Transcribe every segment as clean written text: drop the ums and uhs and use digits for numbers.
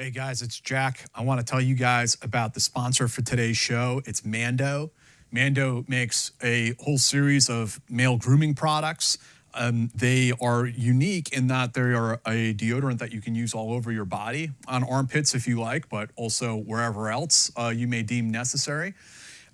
Hey guys, it's Jack. I want to tell you guys about the sponsor for today's show. It's Mando. Mando makes a whole series of male grooming products. They are unique in that they are a deodorant that you can use all over your body, on armpits if you like, but also wherever else you may deem necessary.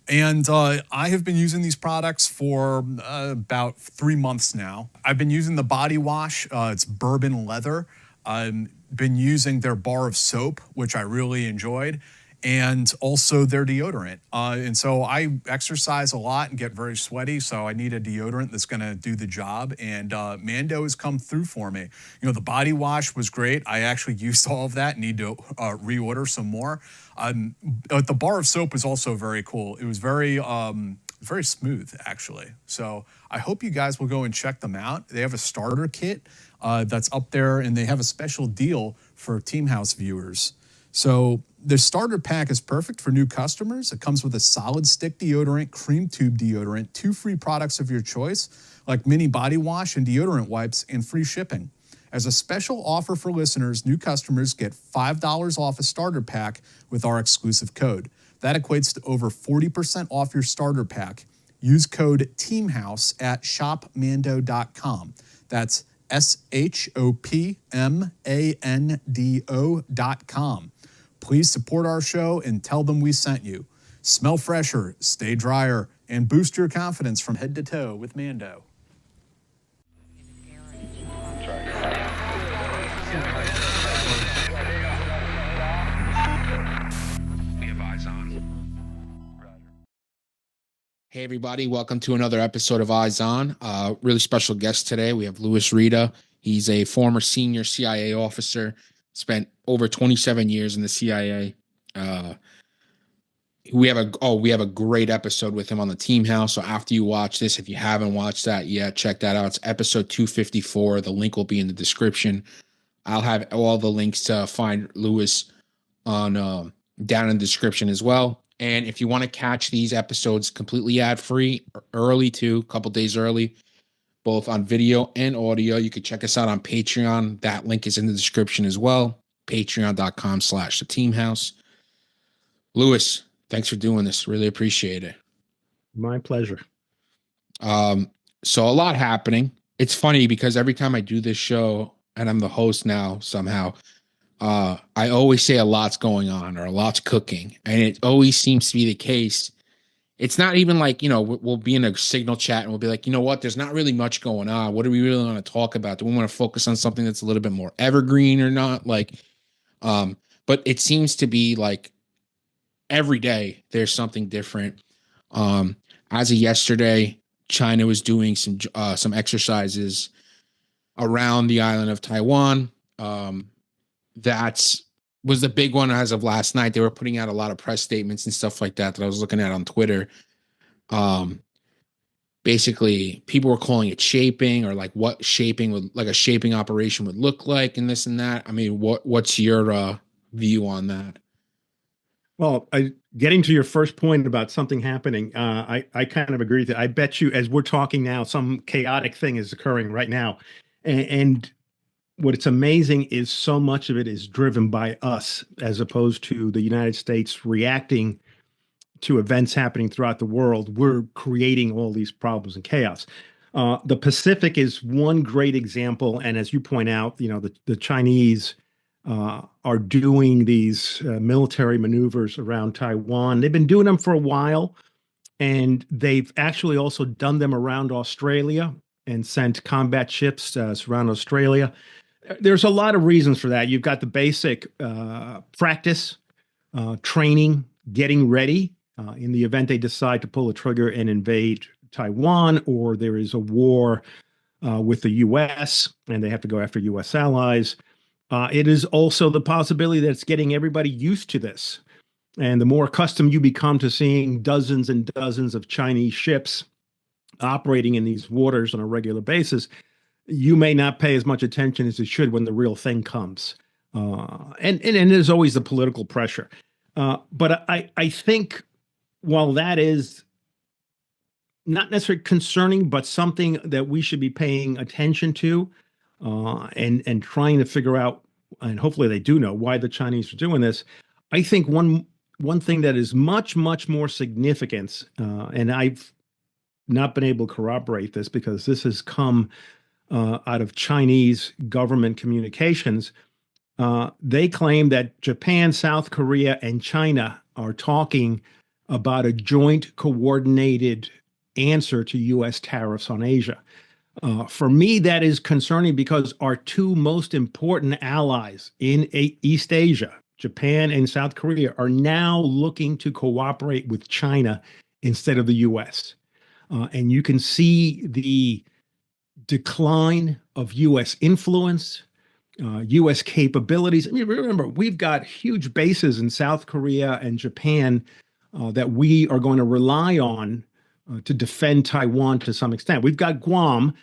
And I have been using these products for about 3 months now. I've been using the body wash. It's bourbon leather. I've been using their bar of soap, which I really enjoyed, and also their deodorant. And so I exercise a lot and get very sweaty, so I need a deodorant that's going to do the job. And Mando has come through for me. You know, the body wash was great. I actually used all of that. Need to reorder some more. But the bar of soap was also very cool. It was very smooth, actually. So I hope you guys will go and check them out. They have a starter kit that's up there, and they have a special deal for Team House viewers. So the starter pack is perfect for new customers. It comes with a solid stick deodorant, cream tube deodorant, 2 free products of your choice, like mini body wash and deodorant wipes, and free shipping. As a special offer for listeners, new customers get $5 off a starter pack with our exclusive code. That equates to over 40% off your starter pack. Use code TEAMHOUSE at shopmando.com. That's shopmando.com. Please support our show and tell them we sent you. Smell fresher, stay drier, and boost your confidence from head to toe with Mando. Hey everybody, welcome to another episode of Eyes On. Really special guest today. We have Luis Rueda. He's a former senior CIA officer, spent over 27 years in the CIA. We have a great episode with him on the Team House. So after you watch this, if you haven't watched that yet, check that out. It's episode 254. The link will be in the description. I'll have all the links to find Luis on down in the description as well. And if you want to catch these episodes completely ad-free, early too, a couple days early, both on video and audio, you can check us out on Patreon. That link is in the description as well. Patreon.com/theteamhouse. Luis, thanks for doing this. Really appreciate it. My pleasure. So a lot happening. It's funny because every time I do this show, and I'm the host now somehow, I always say a lot's going on or a lot's cooking, and it always seems to be the case. It's not even like, you know, we'll be in a signal chat and we'll be like, you know what, there's not really much going on. What do we really want to talk about? Do we want to focus on something that's a little bit more evergreen or not? Like, but it seems to be like every day there's something different. As of yesterday, China was doing some exercises around the island of Taiwan. That was the big one as of last night. They were putting out a lot of press statements and stuff like that I was looking at on Twitter. Basically, people were calling it shaping, or like what shaping would, like a shaping operation would look like, and this and that. I mean, what's your view on that? Well, getting to your first point about something happening, I kind of agree with it. I bet you, as we're talking now, some chaotic thing is occurring right now, and what's amazing is so much of it is driven by us, as opposed to the United States reacting to events happening throughout the world. We're creating all these problems and chaos. The Pacific is one great example. And as you point out, you know, the Chinese are doing these military maneuvers around Taiwan. They've been doing them for a while, and they've actually also done them around Australia and sent combat ships around Australia. There's a lot of reasons for that. You've got the basic practice, training, getting ready in the event they decide to pull the trigger and invade Taiwan, or there is a war with the U.S. and they have to go after U.S. allies. It is also the possibility that it's getting everybody used to this. And the more accustomed you become to seeing dozens and dozens of Chinese ships operating in these waters on a regular basis, you may not pay as much attention as you should when the real thing comes. And there's always the political pressure. But I think while that is not necessarily concerning, but something that we should be paying attention to, and trying to figure out and hopefully they do know why the Chinese are doing this. I think one thing that is much, much more significant, and I've not been able to corroborate this because this has come out of Chinese government communications. They claim that Japan, South Korea, and China are talking about a joint coordinated answer to U.S. tariffs on Asia. For me, that is concerning because our two most important allies in East Asia, Japan and South Korea, are now looking to cooperate with China instead of the U.S. And you can see the decline of U.S. influence, U.S. capabilities. I mean, remember, we've got huge bases in South Korea and Japan that we are going to rely on to defend Taiwan to some extent. We've got Guam,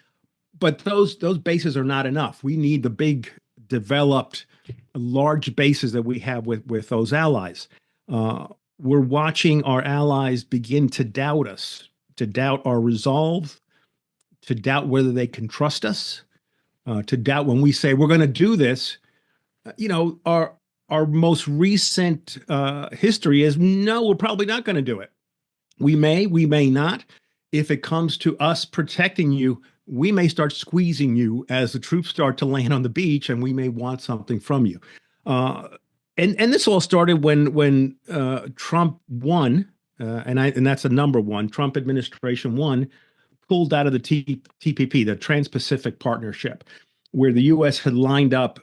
but those bases are not enough. We need the big, developed, large bases that we have with those allies. We're watching our allies begin to doubt us, to doubt our resolve, to doubt whether they can trust us, to doubt when we say we're going to do this. Our most recent history is no, we're probably not going to do it. We may not. If it comes to us protecting you, we may start squeezing you as the troops start to land on the beach, and we may want something from you. And this all started when Trump won, and that's a number one. Trump administration won, pulled out of the TPP, the Trans-Pacific Partnership, where the U.S. had lined up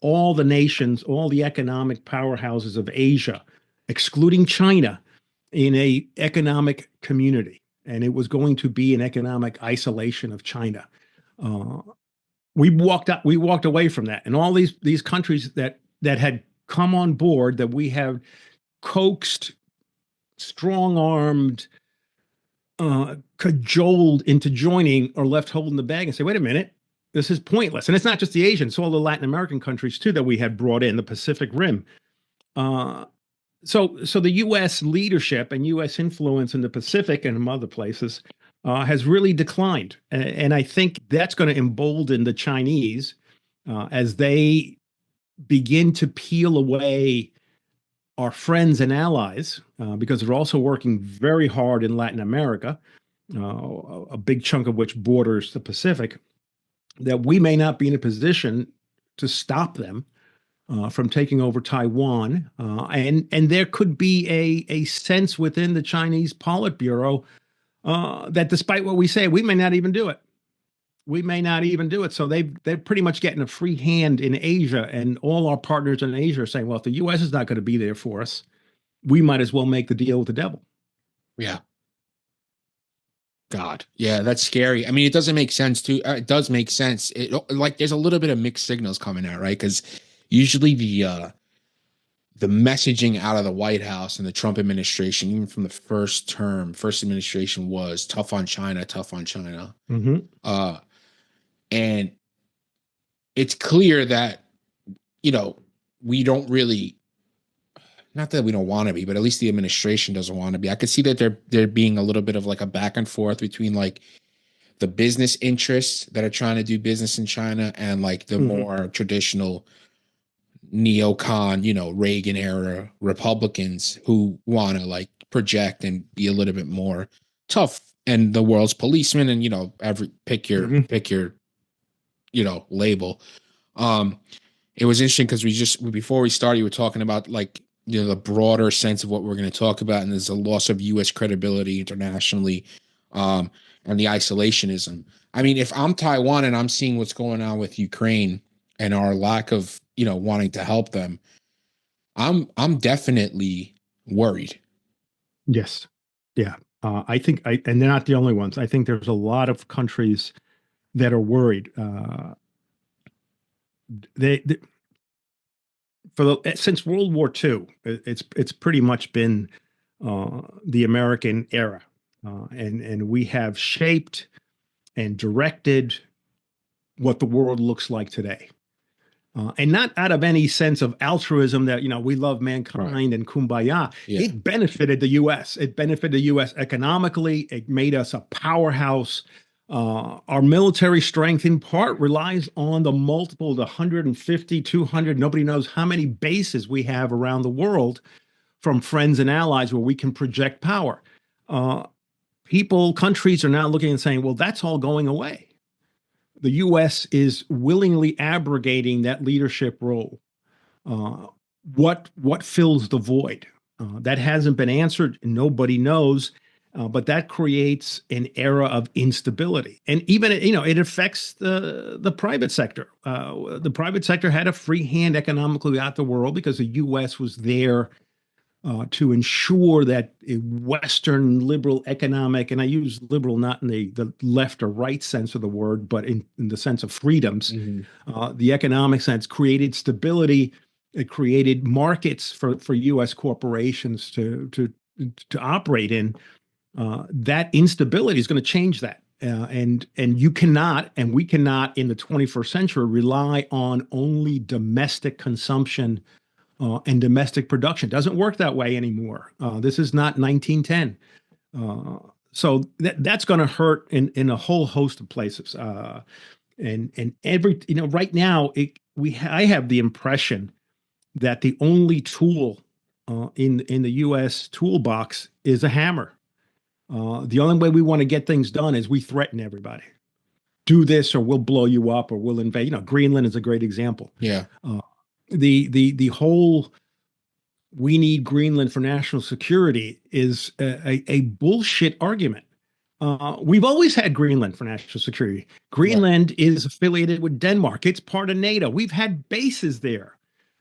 all the nations, all the economic powerhouses of Asia, excluding China, in a economic community. And it was going to be an economic isolation of China. We walked away from that, and all these countries that had come on board, that we have coaxed, strong-armed, cajoled into joining, are left holding the bag and say, wait a minute, this is pointless. And it's not just the Asians, it's all the Latin American countries too that we had brought in, the Pacific Rim. So the U.S. leadership and U.S. influence in the Pacific and in other places has really declined. And I think that's going to embolden the Chinese as they begin to peel away our friends and allies, because they're also working very hard in Latin America, a big chunk of which borders the Pacific, that we may not be in a position to stop them from taking over Taiwan. And there could be a sense within the Chinese Politburo that despite what we say, we may not even do it. We may not even do it. So they're pretty much getting a free hand in Asia, and all our partners in Asia are saying, well, if the U.S. is not going to be there for us, we might as well make the deal with the devil. Yeah. God. Yeah, that's scary. I mean, it doesn't make sense too. It does make sense. Like there's a little bit of mixed signals coming out, right? Because usually the messaging out of the White House and the Trump administration, even from the first administration, was tough on China, tough on China. Mm-hmm. And it's clear that, we don't really, not that we don't want to be, but at least the administration doesn't want to be. I could see that there being a little bit of like a back and forth between like the business interests that are trying to do business in China and like the more traditional neocon, Reagan era Republicans who want to like project and be a little bit more tough and the world's policeman and, pick your label. It was interesting because before we started, you were talking about like, the broader sense of what we're going to talk about. And there's a loss of U.S. credibility internationally, and the isolationism. I mean, if I'm Taiwan and I'm seeing what's going on with Ukraine and our lack of, wanting to help them, I'm definitely worried. Yes. Yeah. I think, and they're not the only ones. I think there's a lot of countries that are worried. Since World War II, it's pretty much been the American era, and we have shaped and directed what the world looks like today, and not out of any sense of altruism that we love mankind and kumbaya. Yeah. It benefited the U.S. It benefited the U.S. economically. It made us a powerhouse Our military strength in part relies on the 150, 200, nobody knows how many bases we have around the world from friends and allies where we can project power. Countries are now looking and saying, well, that's all going away. The U.S. is willingly abrogating that leadership role. What fills the void? That hasn't been answered. Nobody knows. But that creates an era of instability, and even it affects the private sector. The private sector had a free hand economically throughout the world because the U.S. was there to ensure that a Western liberal economic, and I use liberal not in the left or right sense of the word, but in the sense of freedoms, the economic sense, created stability. It created markets for U.S. corporations to operate in. That instability is going to change that. And you cannot, and we cannot in the 21st century rely on only domestic consumption and domestic production. It doesn't work that way anymore. This is not 1910. So that's going to hurt in a whole host of places. And every, right now, I have the impression that the only tool in the U.S. toolbox is a hammer. The only way we want to get things done is we threaten everybody. Do this or we'll blow you up or we'll invade. Greenland is a great example. Yeah. The whole we need Greenland for national security is a bullshit argument. We've always had Greenland for national security. Greenland is affiliated with Denmark. It's part of NATO. We've had bases there.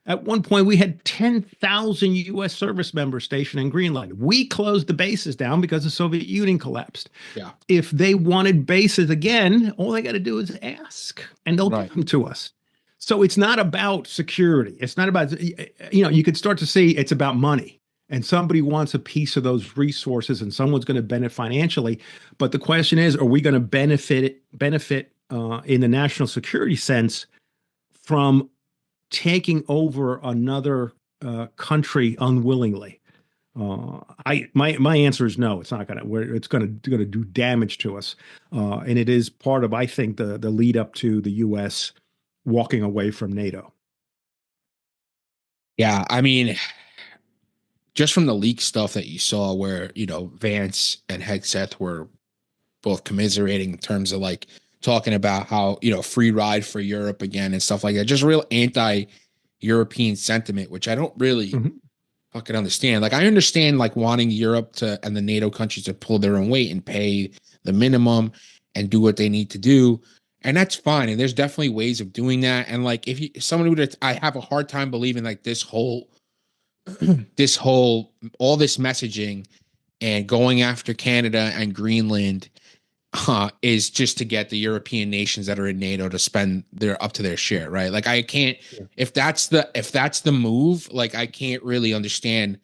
At one point, we had 10,000 U.S. service members stationed in Greenland. We closed the bases down because the Soviet Union collapsed. Yeah. If they wanted bases again, all they got to do is ask, and they'll give them to us. So it's not about security. It's not about, you could start to see it's about money. And somebody wants a piece of those resources, and someone's going to benefit financially. But the question is, are we going to benefit in the national security sense from taking over another country unwillingly? My answer is no. It's not going to. It's going to do damage to us, and it is part of, I think, the lead up to the U.S. walking away from NATO. Yeah, I mean, just from the leak stuff that you saw, where Vance and Hegseth were both commiserating in terms of like talking about how, free ride for Europe again and stuff like that. Just real anti-European sentiment, which I don't really fucking understand. Like, I understand like wanting Europe and the NATO countries to pull their own weight and pay the minimum and do what they need to do. And that's fine. And there's definitely ways of doing that. And like, if someone would, I have a hard time believing like all this messaging and going after Canada and Greenland is just to get the European nations that are in NATO to spend up to their share, right? Like, I can't, if that's the move, like, I can't really understand.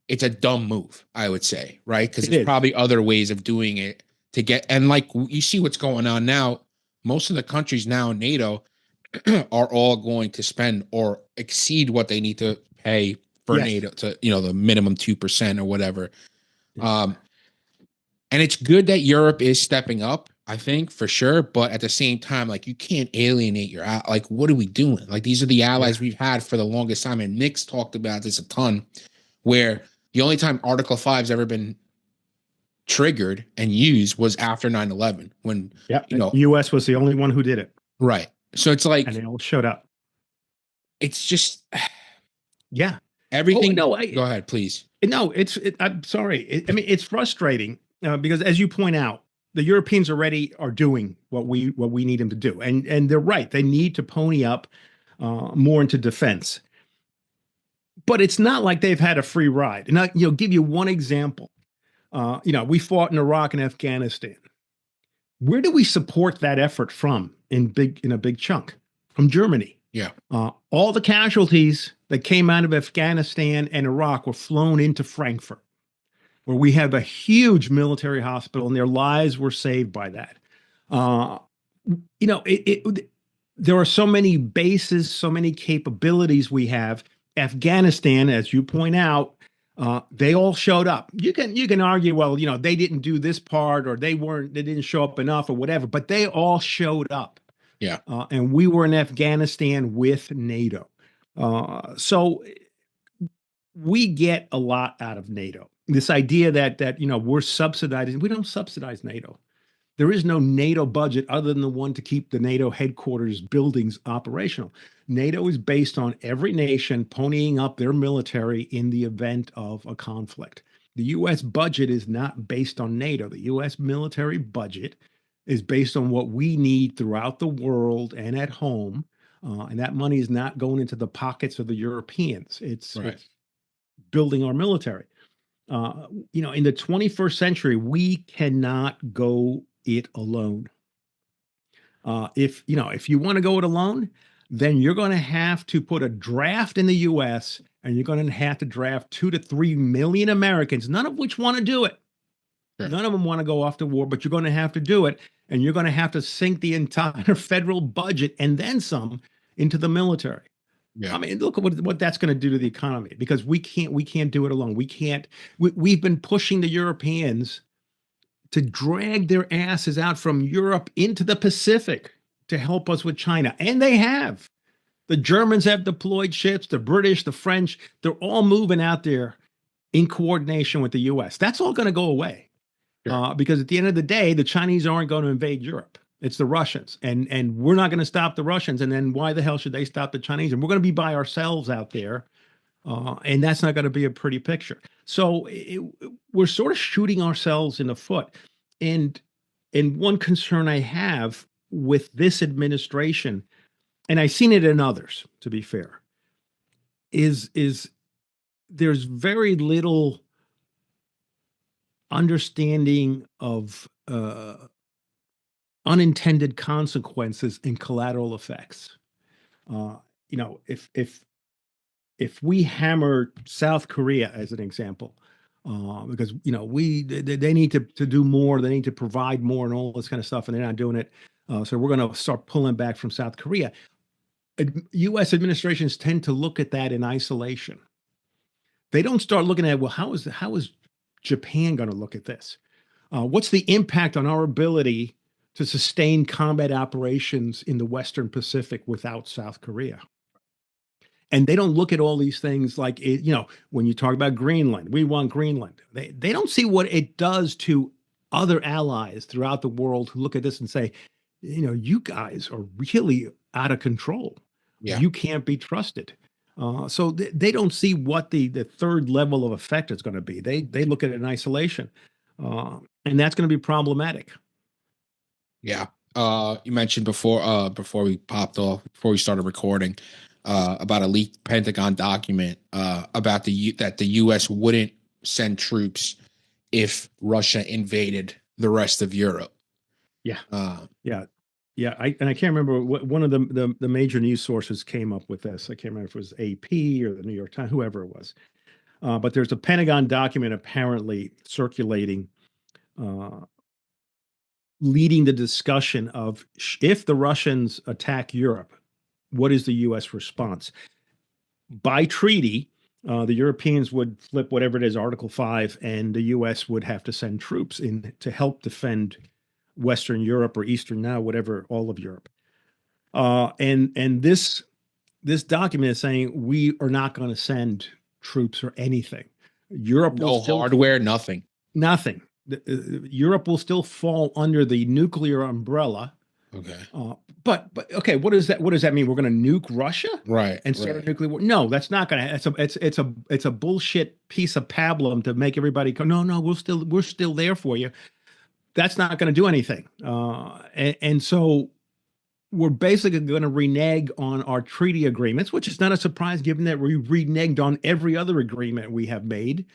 It's a dumb move, I would say, right? Because there's probably other ways of doing it to get, and like, you see what's going on now. Most of the countries now in NATO are all going to spend or exceed what they need to pay for NATO to, the minimum 2% or whatever. And it's good that Europe is stepping up, I think, for sure. But at the same time, like, you can't alienate your, like, what are we doing? Like, these are the allies we've had for the longest time. And Nick's talked about this a ton, where the only time Article 5's ever been triggered and used was after 9/11, when U.S. was the only one who did it. Right. So it's like, and they all showed up. It's just, everything. Go ahead, please. No, I'm sorry. It's frustrating because, as you point out, the Europeans already are doing what we need them to do, and they're right. They need to pony up more into defense. But it's not like they've had a free ride. And I'll give you one example. We fought in Iraq and Afghanistan. Where do we support that effort from in a big chunk? From Germany. Yeah. All the casualties that came out of Afghanistan and Iraq were flown into Frankfurt, where we have a huge military hospital, and their lives were saved by that. There are so many bases, so many capabilities we have. Afghanistan, as you point out, They all showed up. You can argue, well, they didn't do this part, or they didn't show up enough, or whatever, but they all showed up. Yeah. And we were in Afghanistan with NATO. So we get a lot out of NATO. This idea that we're subsidizing, we don't subsidize NATO. There is no NATO budget other than the one to keep the NATO headquarters buildings operational. NATO is based on every nation ponying up their military in the event of a conflict. The U.S. budget is not based on NATO. The U.S. military budget is based on what we need throughout the world and at home. And that money is not going into the pockets of the Europeans. It's building our military. In the 21st century, we cannot go it alone. If you want to go it alone, then you're going to have to put a draft in the U.S. and you're going to have to draft 2 to 3 million Americans, none of which want to do it. Sure. None of them want to go off to war, but you're going to have to do it, and you're going to have to sink the entire federal budget and then some into the military. Yeah. I mean, look at what that's going to do to the economy, because we can't do it alone. We've been pushing the Europeans to drag their asses out from Europe into the Pacific to help us with China. And they have. The Germans have deployed ships, the British, the French, they're all moving out there in coordination with the US. That's all going to go away. Sure. Because at the end of the day, the Chinese aren't going to invade Europe. It's the Russians. And we're not going to stop the Russians. And then why the hell should they stop the Chinese? And we're going to be by ourselves out there. And that's not going to be a pretty picture. So we're sort of shooting ourselves in the foot. And one concern I have with this administration, and I've seen it in others, to be fair, is there's very little understanding of unintended consequences and collateral effects. If we hammer South Korea as an example, because they need to do more, they need to provide more, and all this kind of stuff, and they're not doing it. So we're going to start pulling back from South Korea. U.S. administrations tend to look at that in isolation. They don't start looking at, well, how is Japan going to look at this? What's the impact on our ability to sustain combat operations in the Western Pacific without South Korea? And they don't look at all these things like, when you talk about Greenland, we want Greenland. They don't see what it does to other allies throughout the world who look at this and say, you guys are really out of control. Yeah. You can't be trusted. So they don't see what the third level of effect is going to be. They look at it in isolation. And that's going to be problematic. Yeah. You mentioned before we started recording, about a leaked Pentagon document about that the U.S. wouldn't send troops if Russia invaded the rest of Europe. Yeah. Yeah. I can't remember what one of the major news sources came up with this. I can't remember if it was AP or the New York Times, whoever it was. But there's a Pentagon document apparently circulating, leading the discussion of if the Russians attack Europe, what is the U.S. response? By treaty, the Europeans would flip whatever it is, Article 5, and the U.S. would have to send troops in to help defend Western Europe or Eastern now, whatever, all of Europe. And this document is saying we are not going to send troops or anything. Europe no hardware, nothing. Nothing. Europe will still fall under the nuclear umbrella. Okay. But okay, what does that mean? We're going to nuke Russia, right? And start a nuclear war? No, that's not going to. It's a bullshit piece of pablum to make everybody go. No, we're still there for you. That's not going to do anything. And so we're basically going to renege on our treaty agreements, which is not a surprise given that we reneged on every other agreement we have made,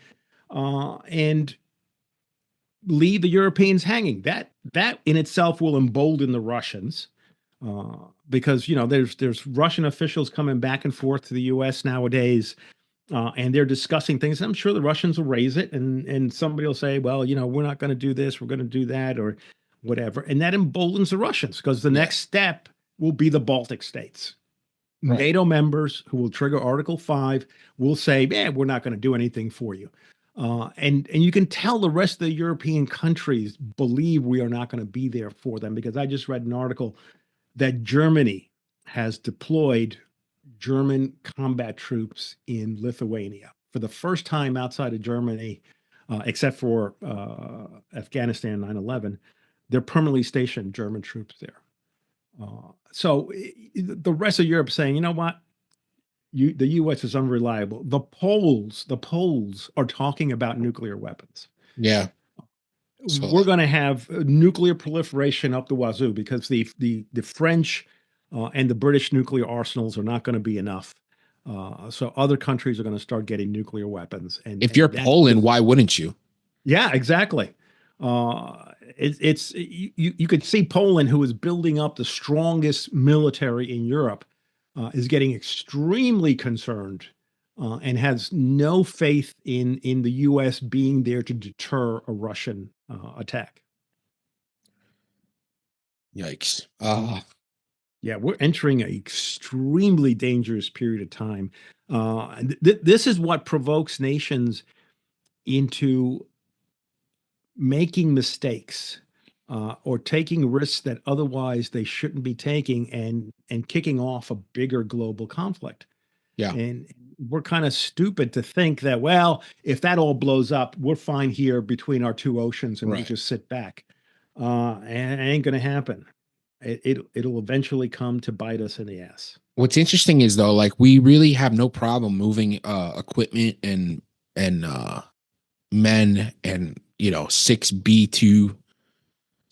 and leave the Europeans hanging. That in itself will embolden the Russians, because there's Russian officials coming back and forth to the U.S. nowadays, and they're discussing things. I'm sure the Russians will raise it, and somebody will say, well, we're not going to do this, we're going to do that, or whatever, and that emboldens the Russians, because the next step will be the Baltic states. Right. NATO members who will trigger Article 5 will say, "Man, we're not going to do anything for you." And you can tell the rest of the European countries believe we are not going to be there for them, because I just read an article that Germany has deployed German combat troops in Lithuania for the first time outside of Germany, except for Afghanistan 9/11. They're permanently stationed German troops there. So the rest of Europe saying, you know what, the U.S. is unreliable. The Poles are talking about nuclear weapons. Yeah. So We're going to have nuclear proliferation up the wazoo, because the French and the British nuclear arsenals are not going to be enough. So other countries are going to start getting nuclear weapons. if you're Poland, why wouldn't you? Yeah, exactly. You could see Poland, who is building up the strongest military in Europe, is getting extremely concerned and has no faith in the U.S. being there to deter a Russian attack. Yikes. Yeah, we're entering an extremely dangerous period of time. This is what provokes nations into making mistakes or taking risks that otherwise they shouldn't be taking, and kicking off a bigger global conflict. Yeah. And we're kind of stupid to think that, well, if that all blows up, we're fine here between our two oceans and we Right. just sit back. And it ain't going to happen. It'll eventually come to bite us in the ass. What's interesting is, though, like, we really have no problem moving equipment and men and 6B2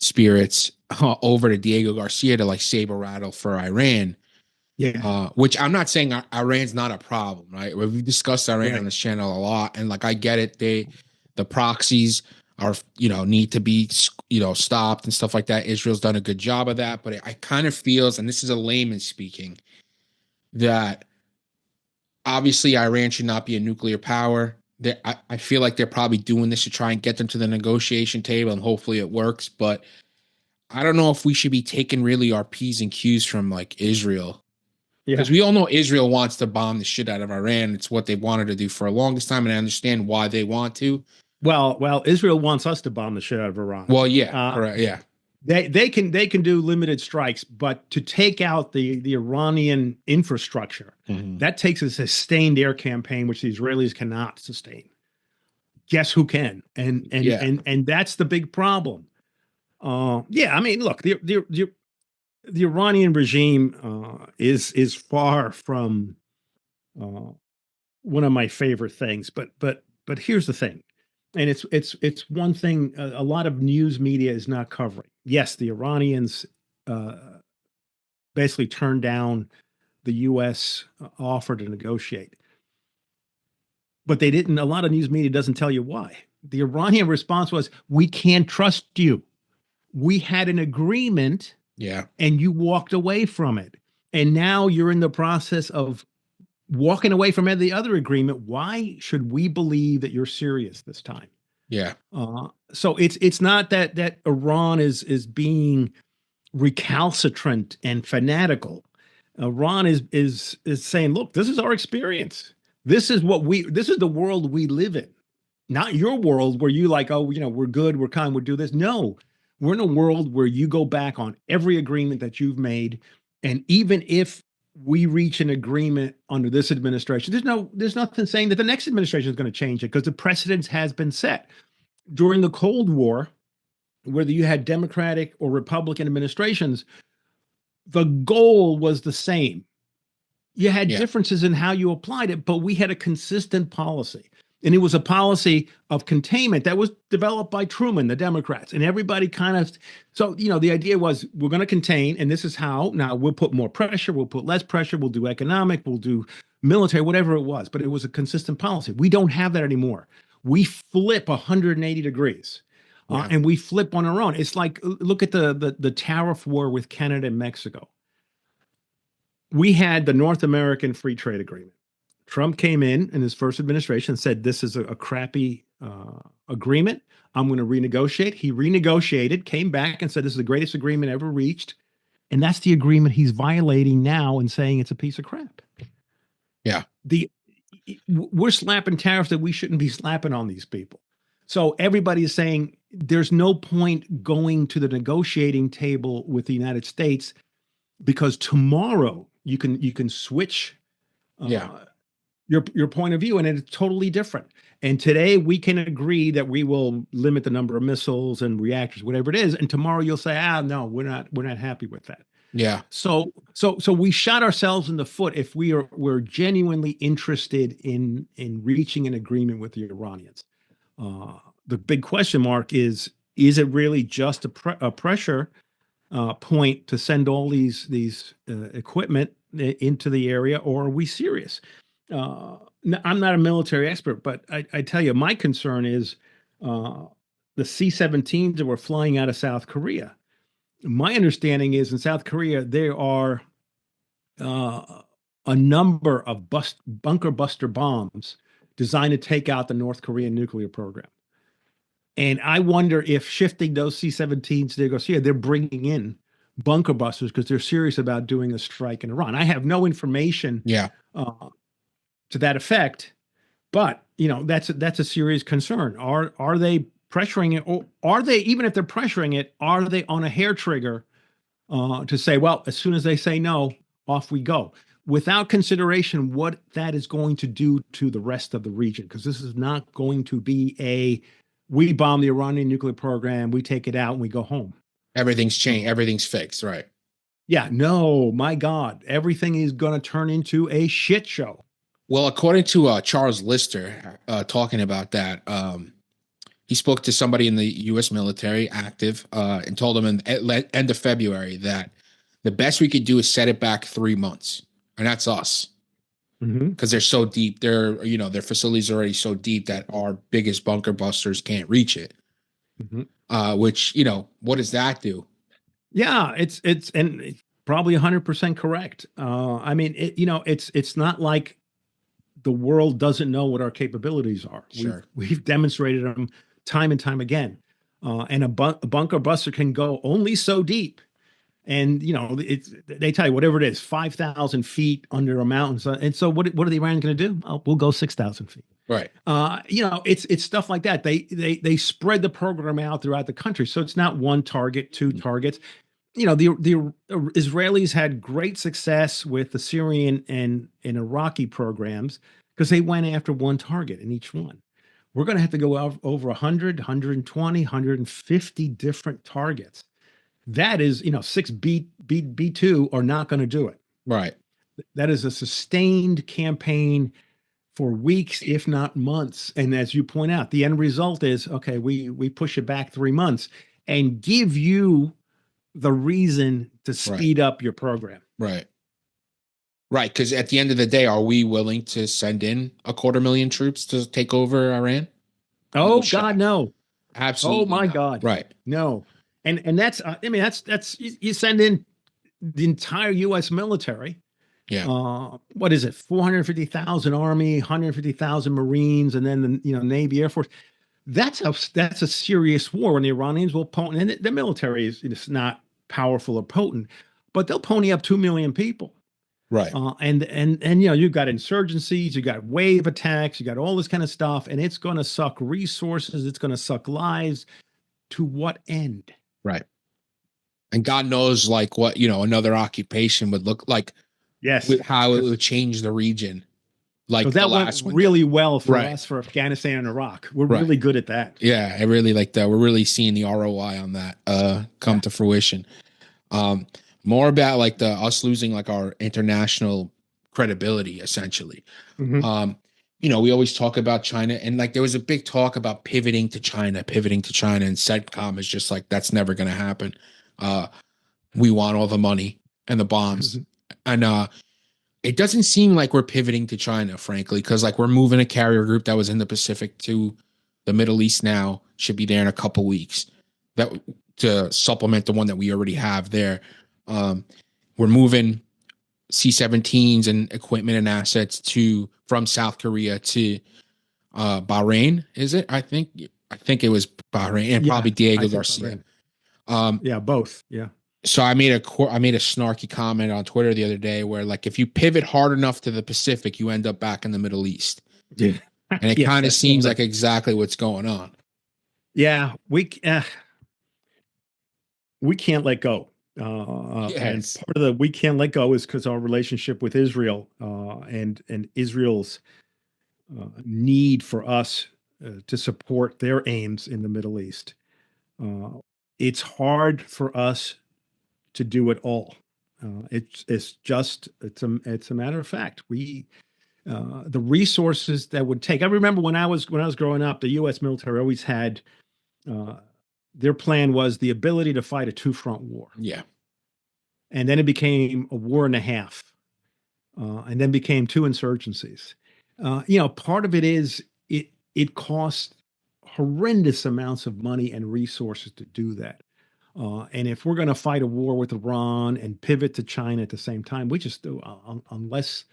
spirits over to Diego Garcia to like saber rattle for Iran. Yeah. Which I'm not saying Iran's not a problem, right? We've discussed Iran Right. on this channel a lot, and like I get it, the proxies are need to be stopped and stuff like that. Israel's done a good job of that, but I kind of feels, and this is a layman speaking, that obviously Iran should not be a nuclear power. I feel like they're probably doing this to try and get them to the negotiation table, and hopefully it works. But I don't know if we should be taking really our P's and Q's from like Israel. Because we all know Israel wants to bomb the shit out of Iran. It's what they wanted to do for the longest time, and I understand why they want to. Well, Israel wants us to bomb the shit out of Iran. Well, yeah, correct, yeah. They can do limited strikes, but to take out the Iranian infrastructure, that takes a sustained air campaign, which the Israelis cannot sustain. Guess who can? And that's the big problem. Yeah, I mean, look, the Iranian regime is far from one of my favorite things, but here's the thing, and it's one thing a lot of news media is not covering. Yes, the Iranians basically turned down the U.S. offer to negotiate, but they didn't. A lot of news media doesn't tell you why. The Iranian response was, "We can't trust you. We had an agreement." Yeah. And you walked away from it. And now you're in the process of walking away from the other agreement. Why should we believe that you're serious this time? Yeah. So it's not that Iran is being recalcitrant and fanatical. Iran is saying, look, this is our experience. This is the world we live in. Not your world where you like, oh, we're good, we're kind, we'll do this. No. We're in a world where you go back on every agreement that you've made. And even if we reach an agreement under this administration, there's nothing saying that the next administration is going to change it, because the precedence has been set. During the Cold War, whether you had Democratic or Republican administrations, the goal was the same. You had differences in how you applied it, but we had a consistent policy. And it was a policy of containment that was developed by Truman, the Democrats, and everybody kind of. So, the idea was, we're going to contain, and this is how. Now we'll put more pressure, we'll put less pressure, we'll do economic, we'll do military, whatever it was. But it was a consistent policy. We don't have that anymore. We flip 180 degrees, and we flip on our own. It's like, look at the tariff war with Canada and Mexico. We had the North American Free Trade Agreement. Trump came in his first administration and said, this is a crappy agreement. I'm going to renegotiate. He renegotiated, came back and said, this is the greatest agreement ever reached. And that's the agreement he's violating now and saying it's a piece of crap. Yeah. We're slapping tariffs that we shouldn't be slapping on these people. So everybody is saying there's no point going to the negotiating table with the United States because tomorrow you can switch your point of view and it's totally different. And today we can agree that we will limit the number of missiles and reactors, whatever it is. And tomorrow you'll say, no, we're not happy with that. Yeah. So we shot ourselves in the foot if we're genuinely interested in reaching an agreement with the Iranians. The big question mark is it really just a pressure point to send all these equipment into the area, or are we serious? I'm not a military expert, but I tell you, my concern is the C-17s that were flying out of South Korea. My understanding is in South Korea, there are a number of bunker buster bombs designed to take out the North Korean nuclear program. And I wonder if shifting those C-17s to Garcia, they're bringing in bunker busters because they're serious about doing a strike in Iran. I have no information to that effect, but that's a serious concern. Are they pressuring it, or are they, even if they're pressuring it, are they on a hair trigger to say, well, as soon as they say no, off we go, without consideration what that is going to do to the rest of the region? Because this is not going to be we bomb the Iranian nuclear program, we take it out, and we go home. Everything's changed. Everything's fixed, right? Yeah, no, my God, everything is going to turn into a shit show. Well, according to Charles Lister, talking about that, he spoke to somebody in the U.S. military, active, and told them at end of February that the best we could do is set it back 3 months, and that's us, because they're so deep. Their facilities are already so deep that our biggest bunker busters can't reach it. Which what does that do? Yeah, it's probably 100% correct. I mean, it's not like the world doesn't know what our capabilities are. Sure. We've demonstrated them time and time again. And a bunker buster can go only so deep. And, they tell you whatever it is, 5,000 feet under a mountain. So, and so what are the Iranians going to do? Oh, we'll go 6,000 feet. Right. It's stuff like that. They spread the program out throughout the country. So it's not one target, two targets. The Israelis had great success with the Syrian and Iraqi programs because they went after one target in each one. We're going to have to go over 100, 120, 150 different targets. That is, 6 B2 are not going to do it. Right. That is a sustained campaign for weeks, if not months. And as you point out, the end result is, okay, we push it back 3 months and give you the reason to speed up your program. Right. Right. Because at the end of the day, are we willing to send in 250,000 troops to take over Iran? Oh, God, no. Absolutely. Oh, my not. God. Right. No. And that's, that's you send in the entire U.S. military. Yeah. What is it? 450,000 Army, 150,000 Marines, and then the Navy, Air Force. That's a serious war when the Iranians will and the military is not powerful or potent, but they'll pony up 2 million people. Right. And you've got insurgencies, you got wave attacks, you got all this kind of stuff, and it's going to suck resources, it's going to suck lives. To what end? Right. And God knows what, another occupation would look like. Yes. How it would change the region. Like that went really well for us for Afghanistan and Iraq. We're really good at that. Yeah, I really like that. We're really seeing the ROI on that come to fruition. More about us losing our international credibility, essentially. We always talk about China, and there was a big talk about pivoting to China, and CENTCOM is just that's never going to happen. We want all the money and the bombs, and it doesn't seem like we're pivoting to China, frankly, because we're moving a carrier group that was in the Pacific to the Middle East now, should be there in a couple weeks, that to supplement the one that we already have there. We're moving C-17s and equipment and assets from South Korea to Bahrain. Is it? I think it was Bahrain, and probably Diego Garcia. Both. Yeah. So I made a snarky comment on Twitter the other day where, like, if you pivot hard enough to the Pacific, you end up back in the Middle East. Yeah. And it Yes, kind of that's seems well like exactly what's going on. Yeah, we can't let go. And Yes. part of the we can't let go is because our relationship with Israel and Israel's need for us to support their aims in the Middle East. Uh, it's hard for us to do it all. It's a matter of fact. The resources that would take. I remember when I was growing up, the U.S. military always had their plan was the ability to fight a two-front war, Yeah. and then it became a war and a half, and then became two insurgencies. Part of it is it costs horrendous amounts of money and resources to do that. And if we're going to fight a war with Iran and pivot to China at the same time, we just do, unless,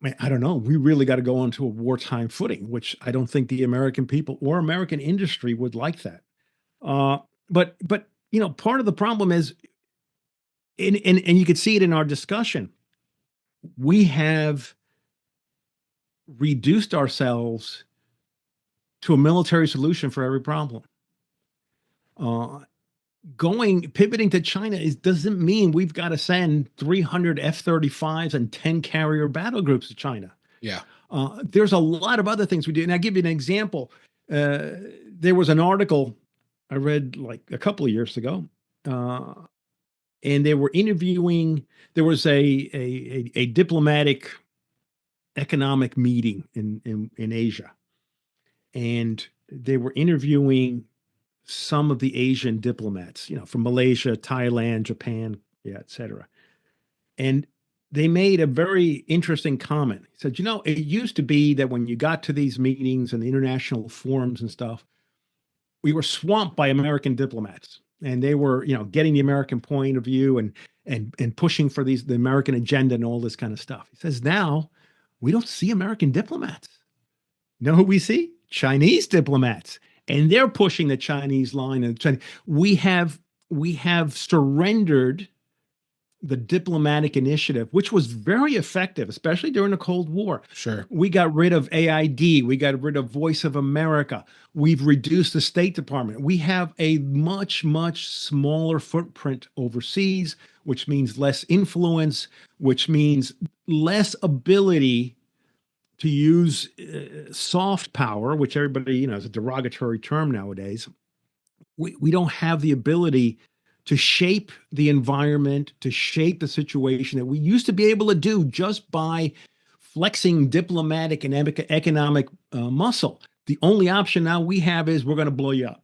man, I don't know, we really got to go onto a wartime footing, which I don't think the American people or American industry would like that. But part of the problem is, and you could see it in our discussion, we have reduced ourselves to a military solution for every problem. Pivoting to China doesn't mean we've got to send 300 F-35s and 10 carrier battle groups to China. Yeah. There's a lot of other things we do. And I'll give you an example. There was an article I read like a couple of years ago, and they were interviewing. There was a diplomatic economic meeting in Asia, and they were interviewing some of the Asian diplomats, from Malaysia, Thailand, Japan, et cetera. And they made a very interesting comment. He said, it used to be that when you got to these meetings and the international forums and stuff, we were swamped by American diplomats, and they were, getting the American point of view and pushing for the American agenda and all this kind of stuff. He says, now we don't see American diplomats. You know who we see? Chinese diplomats. And they're pushing the Chinese line. And we have surrendered the diplomatic initiative, which was very effective, especially during the Cold War. Sure. We got rid of AID. We got rid of Voice of America. We've reduced the State Department. We have a much, much smaller footprint overseas, which means less influence, which means less ability to use soft power, which everybody, is a derogatory term nowadays. We don't have the ability to shape the environment, to shape the situation that we used to be able to do just by flexing diplomatic and economic muscle. The only option now we have is we're going to blow you up.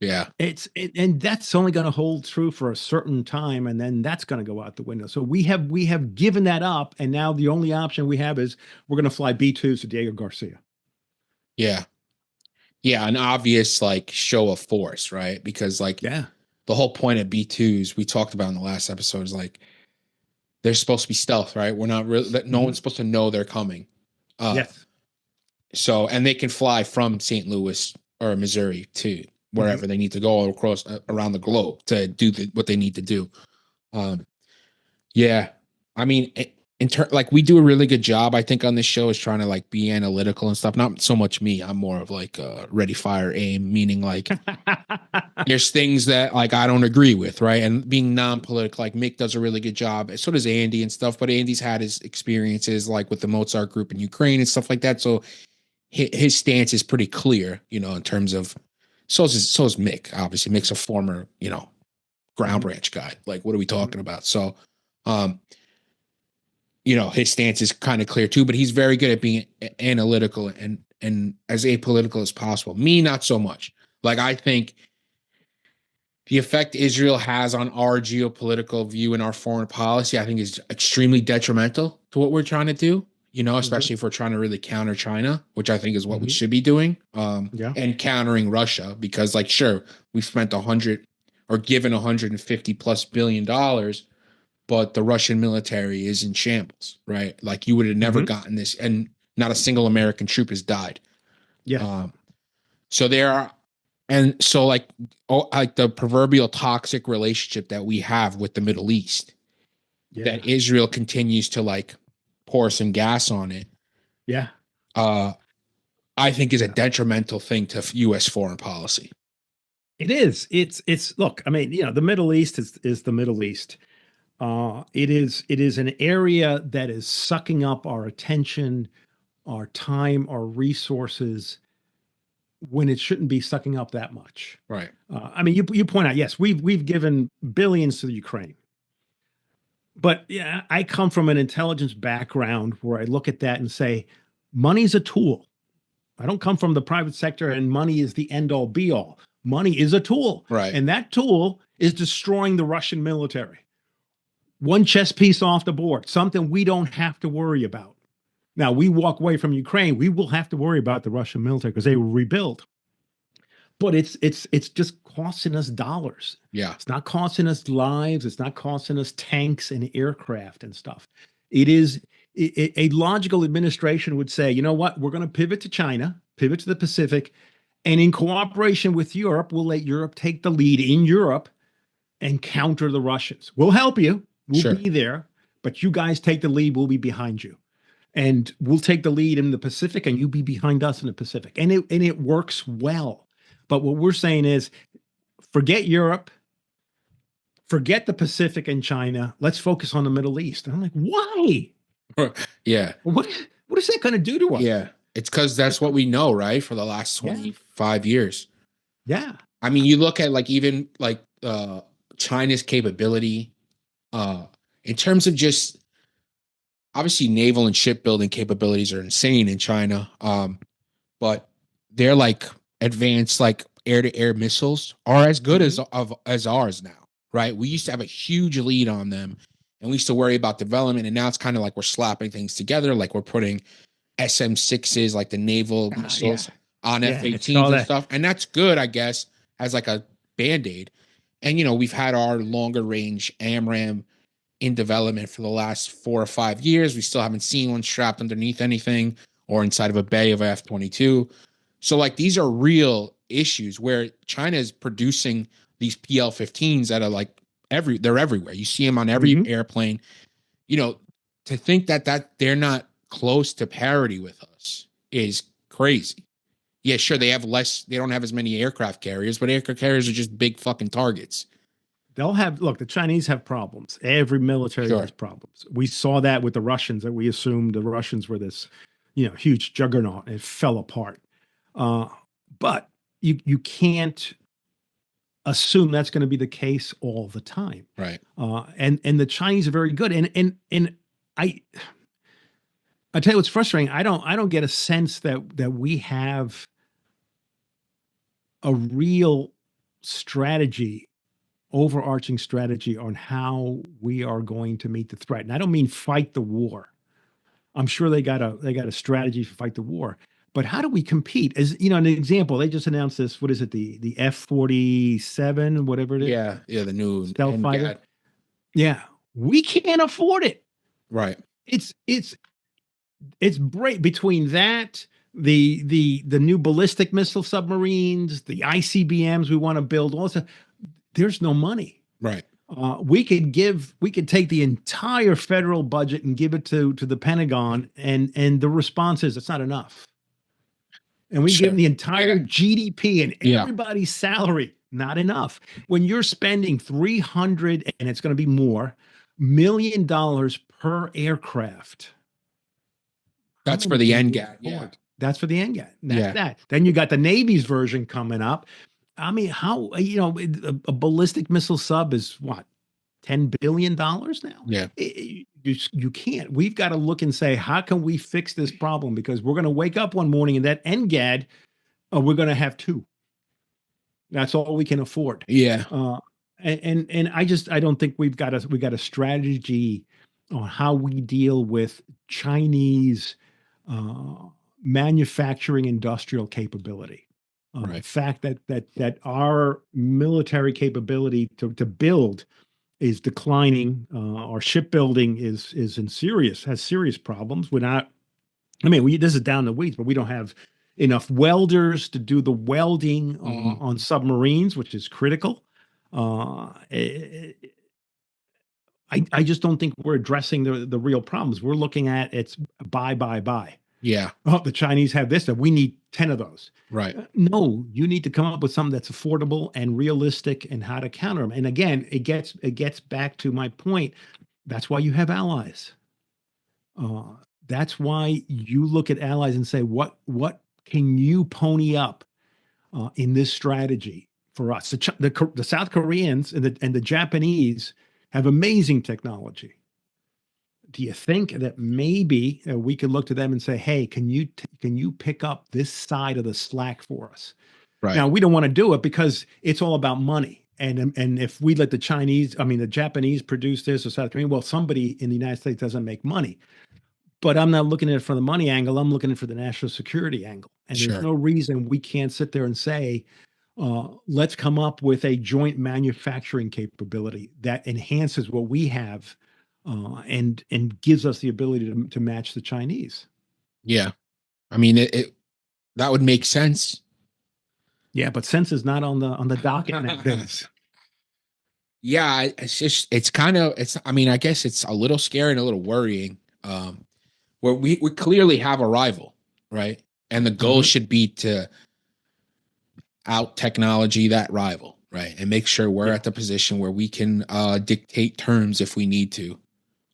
Yeah. And that's only going to hold true for a certain time, and then that's going to go out the window. So we have given that up, and now the only option we have is we're going to fly B-2s to Diego Garcia. Yeah. Yeah, an obvious like show of force, right? Because the whole point of B-2s we talked about in the last episode is like they're supposed to be stealth, right? We're not really no one's supposed to know they're coming. Yes. So, and they can fly from St. Louis or Missouri to wherever they need to go across around the globe to do what they need to do. Yeah, I mean, we do a really good job, I think, on this show is trying to like be analytical and stuff. Not so much me. I'm more of like ready, fire, aim, meaning like there's things that like I don't agree with, right? And being non-political, like Mick does a really good job. So does Andy and stuff. But Andy's had his experiences like with the Mozart group in Ukraine and stuff like that. So his stance is pretty clear, in terms of. So is Mick. Obviously, Mick's a former, ground branch guy. Like, what are we talking about? So, his stance is kind of clear too. But he's very good at being analytical and as apolitical as possible. Me, not so much. Like, I think the effect Israel has on our geopolitical view and our foreign policy, I think, is extremely detrimental to what we're trying to do. Especially if we're trying to really counter China, which I think is what we should be doing, and countering Russia, because like, sure, we've spent given $150+ billion, but the Russian military is in shambles, right? Like you would have never gotten this, and not a single American troop has died. Yeah. So there are, And so like, oh, like the proverbial toxic relationship that we have with the Middle East, Yeah. that Israel continues to like pour some gas on it, Yeah. I think is a detrimental thing to U.S. foreign policy. It is. It's look, I mean, the Middle East is the Middle East. It is an area that is sucking up our attention, our time, our resources when it shouldn't be sucking up that much. Right. I mean, you point out, yes, we've given billions to the Ukraine, but yeah, I come from an intelligence background where I look at that and say, money's a tool. I don't come from the private sector, and money is the end all be all. Money is a tool, Right. and that tool is destroying the Russian military. One chess piece off the board, something we don't have to worry about. Now, we walk away from Ukraine, we will have to worry about the Russian military because they will rebuild. But it's just costing us dollars. Yeah. It's not costing us lives. It's not costing us tanks and aircraft and stuff. It is a logical administration would say, you know what, we're going to pivot to China, pivot to the Pacific, and in cooperation with Europe, we'll let Europe take the lead in Europe and counter the Russians. We'll help you. We'll be there, but you guys take the lead. We'll be behind you. And we'll take the lead in the Pacific, and you be behind us in the Pacific. And it works well. But what we're saying is, forget Europe, forget the Pacific and China. Let's focus on the Middle East. And I'm like, why? Yeah. What is that going to do to us? Yeah. It's because that's what we know, right? For the last 25 years. Yeah. I mean, you look at like even like China's capability in terms of just obviously naval and shipbuilding capabilities are insane in China. But they're like advanced like air-to-air missiles are as good as ours now, right? We used to have a huge lead on them, and we used to worry about development, and now it's kind of like we're slapping things together, like we're putting SM-6s, like the naval missiles on F-18s and stuff, and that's good, I guess, as like a band-aid. And we've had our longer range AMRAAM in development for the last 4 or 5 years. We still haven't seen one strapped underneath anything or inside of a bay of a F-22. So like these are real issues where China is producing these PL-15s that are like they're everywhere. You see them on every airplane. To think that they're not close to parity with us is crazy. Yeah, sure, they don't have as many aircraft carriers, but aircraft carriers are just big fucking targets. The Chinese have problems. Every military has problems. We saw that with the Russians, that we assumed the Russians were this, huge juggernaut. It fell apart. But you can't assume that's going to be the case all the time. Right. And the Chinese are very good. And I tell you what's frustrating. I don't get a sense that we have a real strategy, overarching strategy on how we are going to meet the threat. And I don't mean fight the war. I'm sure they got a strategy to fight the war. But how do we compete? As an example, they just announced this. What is it? The F-47, whatever it is. Yeah, the new stealth fighter. Yeah, we can't afford it. Right. It's break between that, the new ballistic missile submarines, the ICBMs we want to build. Also, there's no money. Right. We could take the entire federal budget and give it to the Pentagon, and the response is it's not enough. And we give them the entire GDP and everybody's salary, not enough. When you're spending $300, and it's going to be more, $1 million per aircraft. That's for the NGAD. Yeah. That's for the NGAD. That's that. Then you got the Navy's version coming up. I mean, how, a ballistic missile sub is what, $10 billion now? Yeah. You can't. We've got to look and say, how can we fix this problem? Because we're going to wake up one morning and that NGAD, we're going to have 2. That's all we can afford. Yeah. And I don't think we got a strategy on how we deal with Chinese manufacturing industrial capability. The fact that our military capability to build is declining. Our shipbuilding has serious problems. We're not. I mean, this is down the weeds, but we don't have enough welders to do the welding Mhm. on submarines, which is critical. I just don't think we're addressing the real problems. We're looking at it's buy, buy, buy. Yeah, Oh, the Chinese have this, that we need 10 of those. right. No, you need to come up with something that's affordable and realistic and how to counter them. And again, it gets back to my point. That's why you have allies. Uh, that's why you look at allies and say, what can you pony up in this strategy for us? The South Koreans and the Japanese have amazing technology. Do you think that maybe we could look to them and say, "Hey, can you pick up this side of the slack for us?" Right. Now, we don't want to do it because it's all about money. And if we let the Japanese produce this or South Korea, well, somebody in the United States doesn't make money. But I'm not looking at it from the money angle. I'm looking at it for the national security angle. And there's Sure. no reason we can't sit there and say, let's come up with a joint manufacturing capability that enhances what we have and gives us the ability to match the Chinese. Yeah. I mean, it that would make sense. Yeah, but sense is not on the docket nowadays. Yeah, it's just it's kind of it's. I mean, I guess it's a little scary and a little worrying. Where we clearly have a rival, right? And the goal Mhm. should be to out technology that rival, right? And make sure we're Yeah. at the position where we can dictate terms if we need to.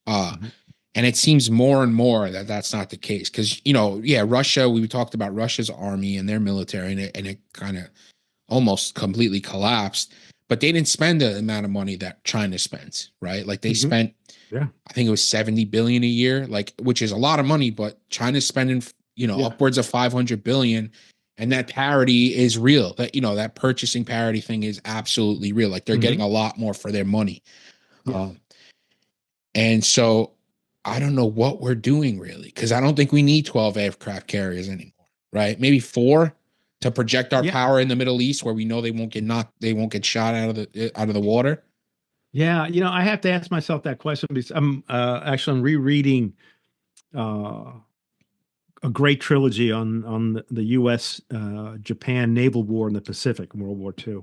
Uh, Mhm. and it seems more and more that that's not the case because yeah, Russia. We talked about Russia's army and their military, and it kind of almost completely collapsed. But they didn't spend the amount of money that China spends, right? Like they Mhm. spent, Yeah. I think it was 70 billion a year, like which is a lot of money, but China's spending, Yeah. upwards of 500 billion. And that parity is real. That purchasing parity thing is absolutely real. Like they're getting Mhm. a lot more for their money. Yeah. Um, and so I don't know what we're doing really, because I don't think we need 12 aircraft carriers anymore, right? Maybe four to project our Yeah. power in the Middle East where we know they won't get shot out of the water. Yeah. I have to ask myself that question because I'm rereading uh, a great trilogy on the U.S. Japan naval war in the Pacific, World War II.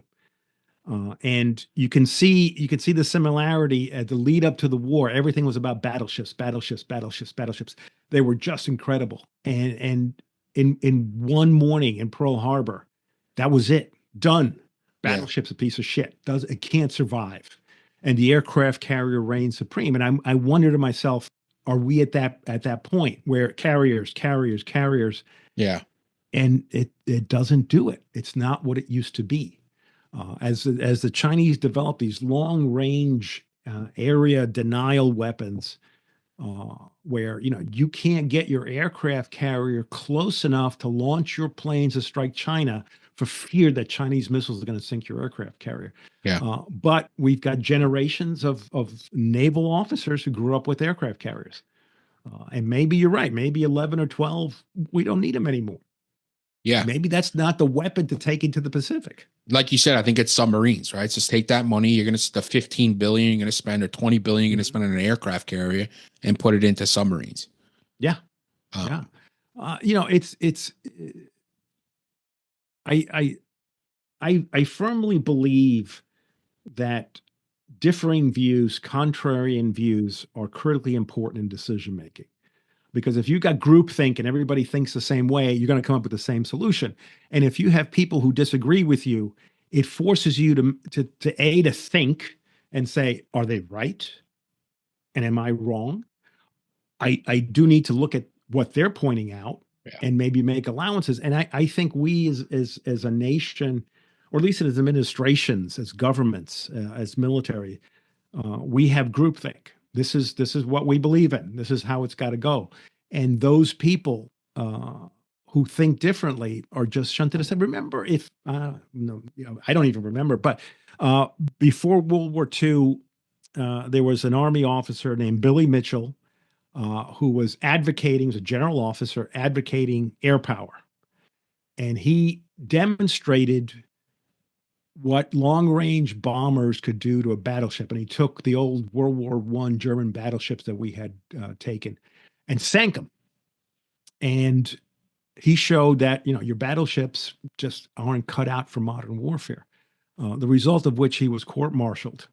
And you can see the similarity at the lead up to the war. Everything was about battleships, battleships, battleships, battleships. They were just incredible. And in one morning in Pearl Harbor, that was it. Done. Yeah. Battleship's a piece of shit. It can't survive. And the aircraft carrier reigned supreme. And I wonder to myself, are we at that point where carriers, carriers, carriers, Yeah. and it doesn't do it. It's not what it used to be. As the Chinese develop these long range area denial weapons, where you can't get your aircraft carrier close enough to launch your planes to strike China for fear that Chinese missiles are going to sink your aircraft carrier. Yeah. But we've got generations of naval officers who grew up with aircraft carriers. And maybe you're right. Maybe 11 or 12, we don't need them anymore. Yeah. Maybe that's not the weapon to take into the Pacific. Like you said, I think it's submarines, right? Just take that money. The 15 billion you're going to spend or 20 billion you're going to Mhm. spend on an aircraft carrier and put it into submarines. Yeah, yeah. Um, It's I I firmly believe that differing views, contrarian views, are critically important in decision making. Because if you've got groupthink and everybody thinks the same way, you're going to come up with the same solution. And if you have people who disagree with you, it forces you to think and say, are they right? And am I wrong? I do need to look at what they're pointing out yeah. and maybe make allowances. And I think we as a nation, or at least as administrations, as governments, as military, we have groupthink. This is what we believe in. This is how it's got to go. And those people who think differently are just shunted aside. Remember, if no, I don't even remember, but uh, before World War II, there was an Army officer named Billy Mitchell who was as a general officer, advocating air power. And he demonstrated what long range bombers could do to a battleship. And he took the old World War I German battleships that we had taken and sank them. And he showed that, your battleships just aren't cut out for modern warfare. The result of which he was court-martialed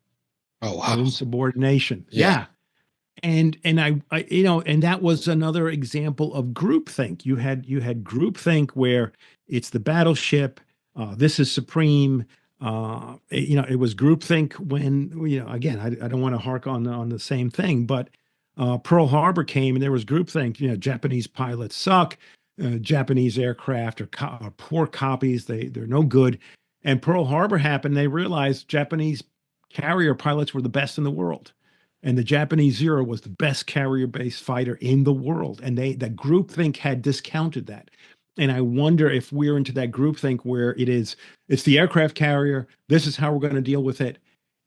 Oh for wow. insubordination. Yeah. Yeah. And I and that was another example of groupthink. You had groupthink where it's the battleship, this is supreme. It was groupthink when, again, I don't want to hark on the same thing, but Pearl Harbor came and there was groupthink. Japanese pilots suck. Japanese aircraft are poor copies. They're no good. And Pearl Harbor happened. They realized Japanese carrier pilots were the best in the world. And the Japanese Zero was the best carrier-based fighter in the world. And that groupthink had discounted that. And I wonder if we're into that groupthink where it's the aircraft carrier. This is how we're going to deal with it.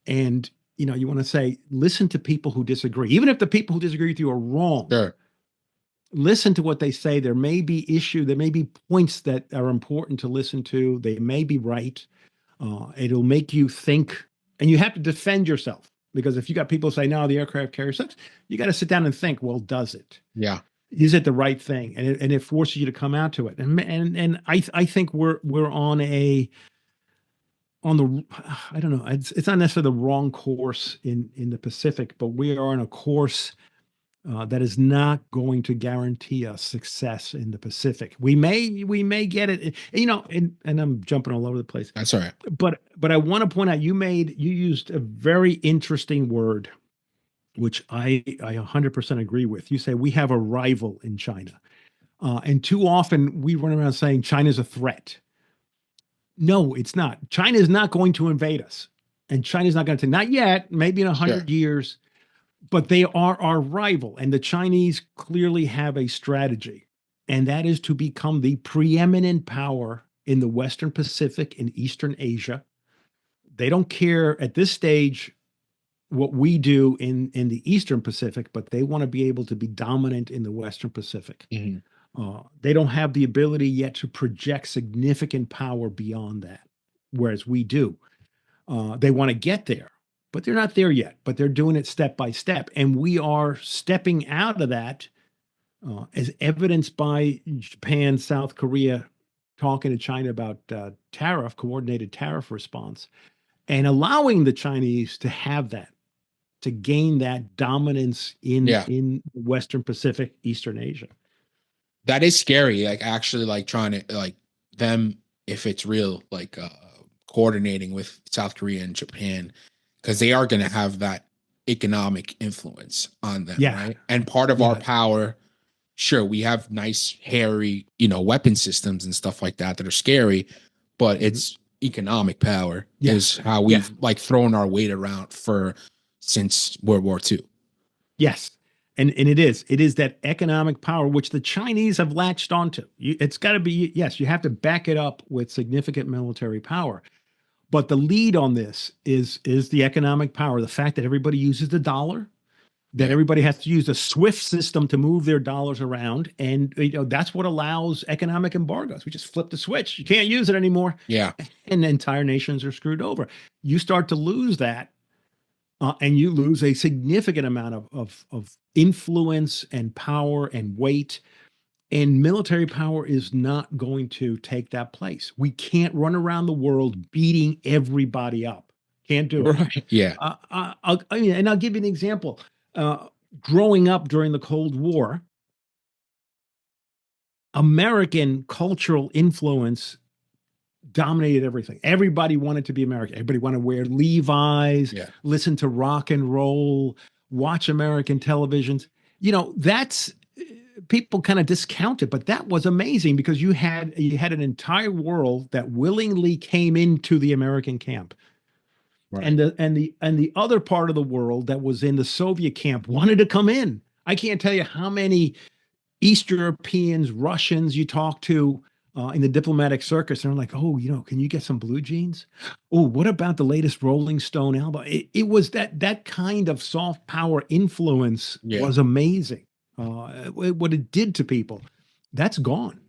And, you want to say, listen to people who disagree. Even if the people who disagree with you are wrong, Sure. listen to what they say. There may be points that are important to listen to. They may be right. It'll make you think, and you have to defend yourself. Because if you got people say, no, the aircraft carrier sucks, you got to sit down and think, well, does it? Yeah. Is it the right thing? And it forces you to come out to it. And I think we're on the I don't know, it's not necessarily the wrong course in the Pacific, but we are on a course that is not going to guarantee us success in the Pacific. We may get it, and I'm jumping all over the place. That's all right. But I want to point out, you used a very interesting word, which I 100% agree with. You say we have a rival in China, and too often we run around saying China's a threat. No, it's not. China is not going to invade us, and China's not going to. Not yet. Maybe in 100 years. But they are our rival, and the Chinese clearly have a strategy, and that is to become the preeminent power in the Western Pacific and Eastern Asia. They don't care at this stage what we do in the Eastern Pacific, but they want to be able to be dominant in the Western Pacific. Mm-hmm. They don't have the ability yet to project significant power beyond that, whereas we do. They want to get there. But they're not there yet, but they're doing it step by step. And we are stepping out of that as evidenced by Japan, South Korea talking to China about coordinated tariff response, and allowing the Chinese to have that, to gain that dominance in Western Pacific, Eastern Asia. That is scary. Like actually like trying to like them, if it's real, like coordinating with South Korea and Japan, because they are going to have that economic influence on them, right? And part of our power, sure, we have nice, hairy, weapon systems and stuff like that are scary, but it's economic power is how we've like thrown our weight around since World War II. Yes. And it is that economic power, which the Chinese have latched onto. It's got to be, yes, you have to back it up with significant military power. But the lead on this is the economic power, the fact that everybody uses the dollar, that everybody has to use a SWIFT system to move their dollars around. And that's what allows economic embargoes. We just flip the switch. You can't use it anymore. Yeah. And entire nations are screwed over. You start to lose that, and you lose a significant amount of influence and power and weight. And military power is not going to take that place. We can't run around the world beating everybody up. Can't do it. Right. Yeah. I'll give you an example. Growing up during the Cold War, American cultural influence dominated everything. Everybody wanted to be American. Everybody wanted to wear Levi's, listen to rock and roll, watch American televisions. That's people kind of discount it, but that was amazing because you had an entire world that willingly came into the American camp. Right. And the other part of the world that was in the Soviet camp wanted to come in. I can't tell you how many East Europeans, Russians you talk to in the diplomatic circus, and they're like, oh, can you get some blue jeans? Oh, what about the latest Rolling Stone album? It was that kind of soft power influence was amazing. What it did to people, that's gone.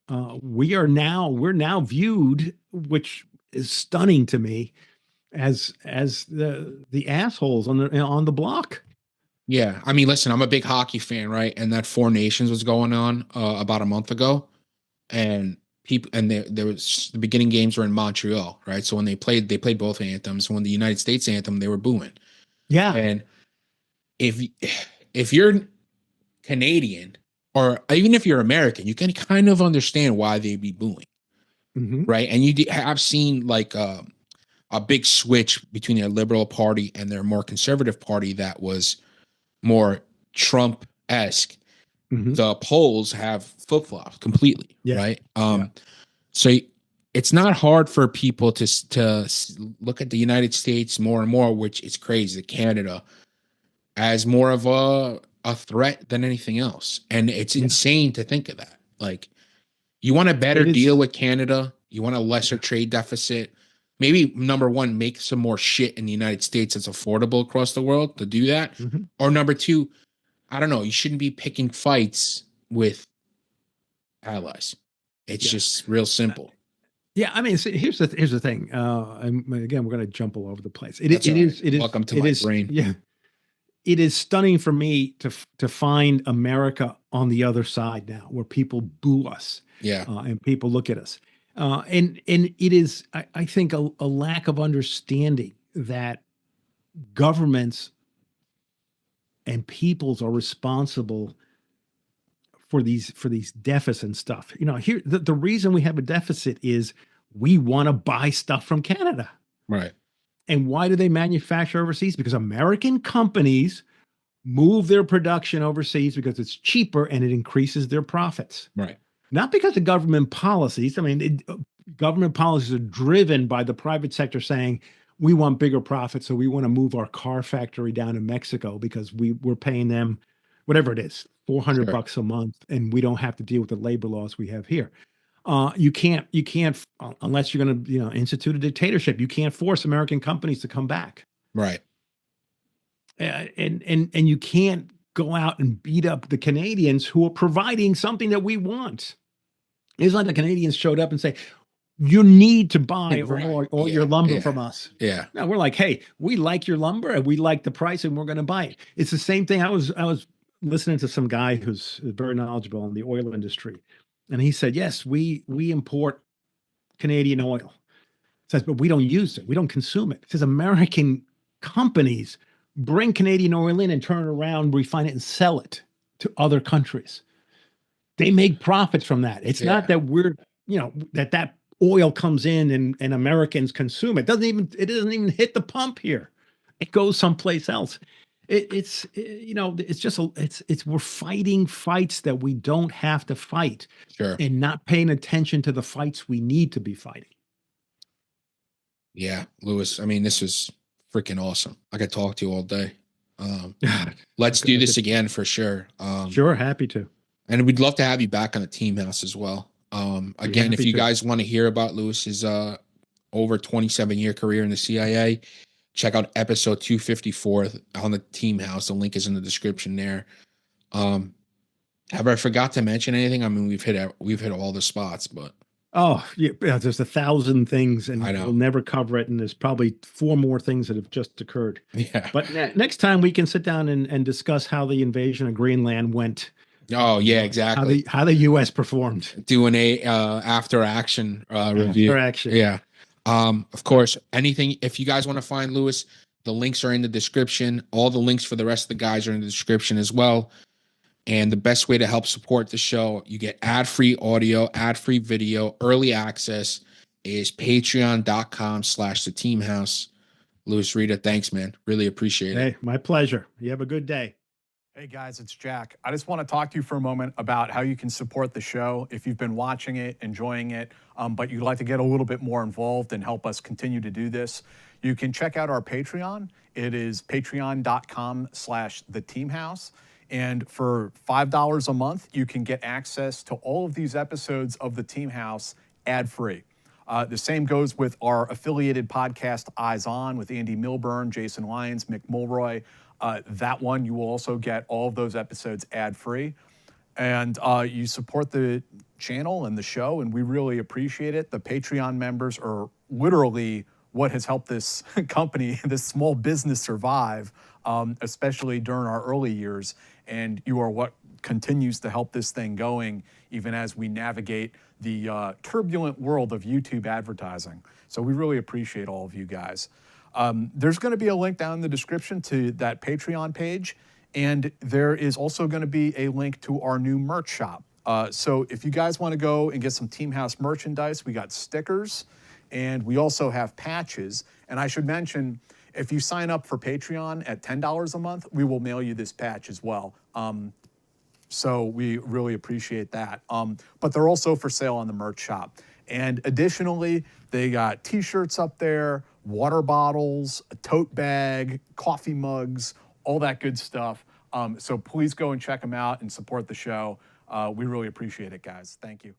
We're now viewed, which is stunning to me, as the assholes on the block. Yeah, I mean, listen, I'm a big hockey fan, right? And that Four Nations was going on about a month ago, and people, and there was the beginning games were in Montreal, right? So when they played both anthems. When the United States anthem, they were booing. Yeah. And if you're Canadian, or even if you're American, you can kind of understand why they'd be booing, right? And you have seen like a big switch between their liberal party and their more conservative party that was more Trump-esque. The polls have flip-flopped completely, right? So it's not hard for people to look at the United States more and more, which is crazy, Canada, as more of a threat than anything else. And it's insane to think of that. Like, you want a better deal with Canada, you want a lesser trade deficit. Maybe number one, make some more shit in the United States that's affordable across the world to do that. Or number two, I don't know, you shouldn't be picking fights with allies. It's just real simple. Yeah, I mean, here's the thing. And again, we're going to jump all over the place. It is. Welcome to my brain. Yeah, it is stunning for me to find America on the other side now, where people boo us. Yeah, and people look at us, and it is, I think, a lack of understanding that governments and peoples are responsible for these deficits and stuff. You know, here the reason we have a deficit is we want to buy stuff from Canada. right. And why do they manufacture overseas? Because American companies move their production overseas because it's cheaper and it increases their profits. Right. Not because of government policies. I mean, government policies are driven by the private sector saying, we want bigger profits, so we want to move our car factory down to Mexico because we're paying them whatever it is, $400 a month, and we don't have to deal with the labor laws we have here. You can't unless you're going to institute a dictatorship. You can't force American companies to come back, right? And you can't go out and beat up the Canadians who are providing something that we want. It's like the Canadians showed up and say, you need to buy all your lumber from us. Yeah. No, we're like, hey, we like your lumber and we like the price and we're going to buy it. It's the same thing. I was listening to some guy who's very knowledgeable in the oil industry. And he said, yes, we import Canadian oil. Says, but we don't use it. We don't consume it. It says American companies bring Canadian oil in and turn it around, refine it and sell it to other countries. They make profits from that. It's not that we're, that oil comes in and Americans consume it. It doesn't even hit the pump here. It goes someplace else. It's we're fighting fights that we don't have to fight. Sure. And not paying attention to the fights we need to be fighting. Yeah, Louis, I mean, this is freaking awesome. I could talk to you all day. Let's do this again for sure. Sure, happy to. And we'd love to have you back on the Team House as well. Again, if you guys want to hear about Louis's over 27-year career in the CIA, check out episode 254 on the Team House. The link is in the description there. Have I forgot to mention anything? I mean, we've hit all the spots, but there's 1,000 things, and we'll never cover it. And there's probably 4 more things that have just occurred. Yeah. But next time we can sit down and discuss how the invasion of Greenland went. Oh yeah, exactly. How the U.S. performed. Doing a after action review. After action. Yeah. Of course, anything, if you guys want to find Louis, the links are in the description. All the links for the rest of the guys are in the description as well. And the best way to help support the show, you get ad-free audio, ad-free video, early access, is patreon.com/theteamhouse. Luis Rueda, thanks, man. Really appreciate it. Hey, my pleasure. You have a good day. Hey guys, it's Jack. I just want to talk to you for a moment about how you can support the show if you've been watching it, enjoying it, but you'd like to get a little bit more involved and help us continue to do this. You can check out our Patreon. It is patreon.com/theteamhouse. And for $5 a month, you can get access to all of these episodes of the Team House ad-free. The same goes with our affiliated podcast, Eyes On, with Andy Milburn, Jason Lyons, Mick Mulroy. That one, you will also get all of those episodes ad-free. And you support the channel and the show, and we really appreciate it. The Patreon members are literally what has helped this company, this small business survive, especially during our early years. And you are what continues to help this thing going, even as we navigate the turbulent world of YouTube advertising. So we really appreciate all of you guys. There's going to be a link down in the description to that Patreon page, and there is also going to be a link to our new merch shop. So if you guys want to go and get some Team House merchandise, we got stickers, and we also have patches. And I should mention, if you sign up for Patreon at $10 a month, we will mail you this patch as well. So we really appreciate that. But they're also for sale on the merch shop. And additionally, they got t-shirts up there, water bottles, a tote bag, coffee mugs, all that good stuff. So please go and check them out and support the show. We really appreciate it, guys. Thank you.